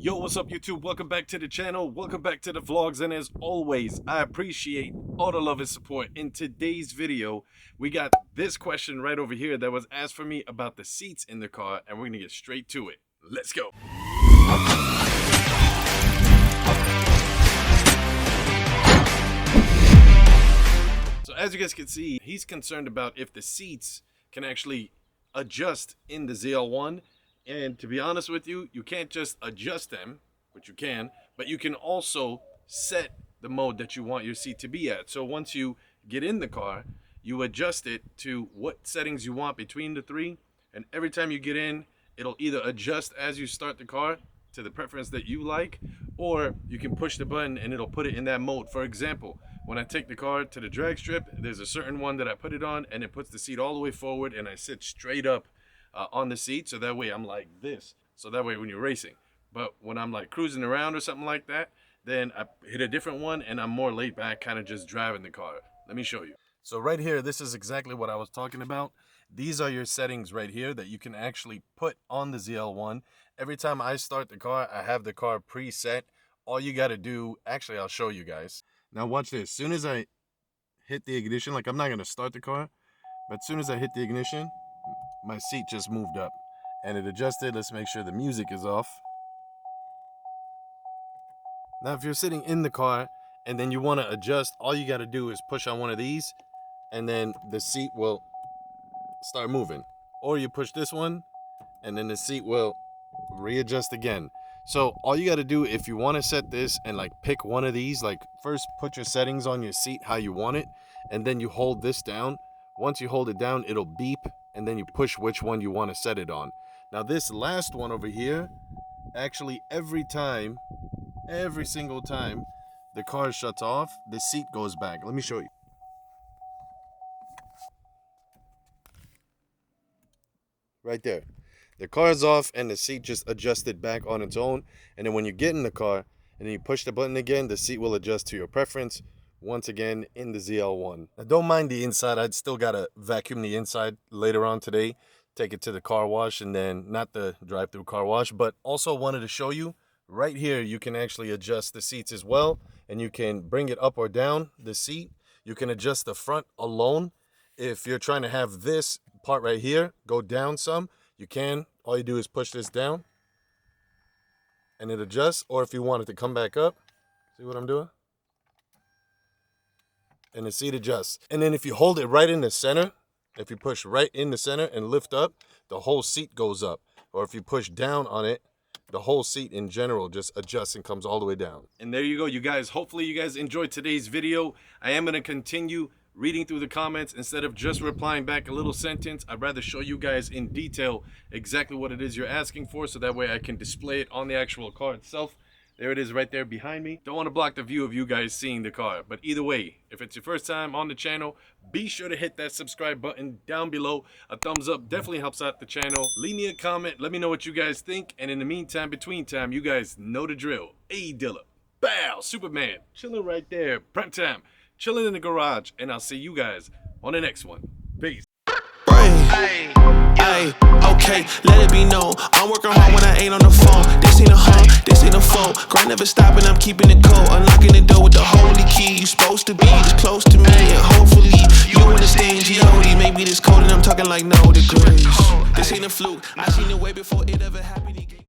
Yo, what's up YouTube? Welcome back to the channel. Welcome back to the vlogs. And as always, I appreciate all the love and support. In today's video, we got this question right over here that was asked for me about the seats in the car, and we're gonna get straight to it. Let's go. So as you guys can see, he's concerned about if the seats can actually adjust in the ZL1. And to be honest with you, you can't just adjust them, which you can, but you can also set the mode that you want your seat to be at. So once you get in the car, you adjust it to what settings you want between the three. And every time you get in, it'll either adjust as you start the car to the preference that you like, or you can push the button and it'll put it in that mode. For example, when I take the car to the drag strip, there's a certain one that I put it on and it puts the seat all the way forward and I sit straight up on the seat, so that way I'm like this, so that way when you're racing. But when I'm like cruising around or something like that, then I hit a different one and I'm more laid back, kind of just driving the car. Let me show you. So right here, this is exactly what I was talking about. These are your settings right here that you can actually put on the ZL1. Every time I start the car, I have the car preset. All you got to do, actually I'll show you guys. Now watch this. As soon as I hit the ignition, like I'm not going to start the car, but as soon as I hit the ignition, my seat just moved up and it adjusted. Let's make sure the music is off. Now if you're sitting in the car and then you want to adjust, all you got to do is push on one of these and then the seat will start moving. Or you push this one and then the seat will readjust again. So all you got to do, if you want to set this and like pick one of these, like first put your settings on your seat how you want it, and then you hold this down. Once you hold it down, it'll beep, and then you push which one you want to set it on. Now this last one over here, actually every single time the car shuts off, the seat goes back. Let me show you. Right there. The car's off and the seat just adjusted back on its own. And then when you get in the car and then you push the button again, the seat will adjust to your preference. Once again in the ZL1. Now don't mind the inside. I'd still gotta vacuum the inside later on today, take it to the car wash, and then not the drive-through car wash, but also wanted to show you right here you can actually adjust the seats as well, and you can bring it up or down the seat. You can adjust the front alone. If you're trying to have this part right here go down some, you can. All you do is push this down and it adjusts. Or if you want it to come back up, see what I'm doing? And the seat adjusts. And then if you hold it right in the center, if you push right in the center and lift up, the whole seat goes up. Or if you push down on it, the whole seat in general just adjusts and comes all the way down. And there you go, you guys. Hopefully you guys enjoyed today's video. I am going to continue reading through the comments instead of just replying back a little sentence. I'd rather show you guys in detail exactly what it is you're asking for, so that way I can display it on the actual car itself. There it is right there behind me. Don't want to block the view of you guys seeing the car. But either way, if it's your first time on the channel, be sure to hit that subscribe button down below. A thumbs up definitely helps out the channel. Leave me a comment. Let me know what you guys think. And in the meantime, between time, you guys know the drill. A Dilla. Bow. Superman. Chilling right there. Prime time. Chilling in the garage. And I'll see you guys on the next one. Peace. Ay, okay, let it be known, I'm working hard when I ain't on the phone. This ain't a home, this ain't a phone. Grind never stopping, I'm keeping it cold. Unlocking the door with the holy key. You supposed to be this close to me, and hopefully you understand G.O.D. Maybe this cold and I'm talking like no degrees. This ain't a fluke, I seen it way before it ever happened.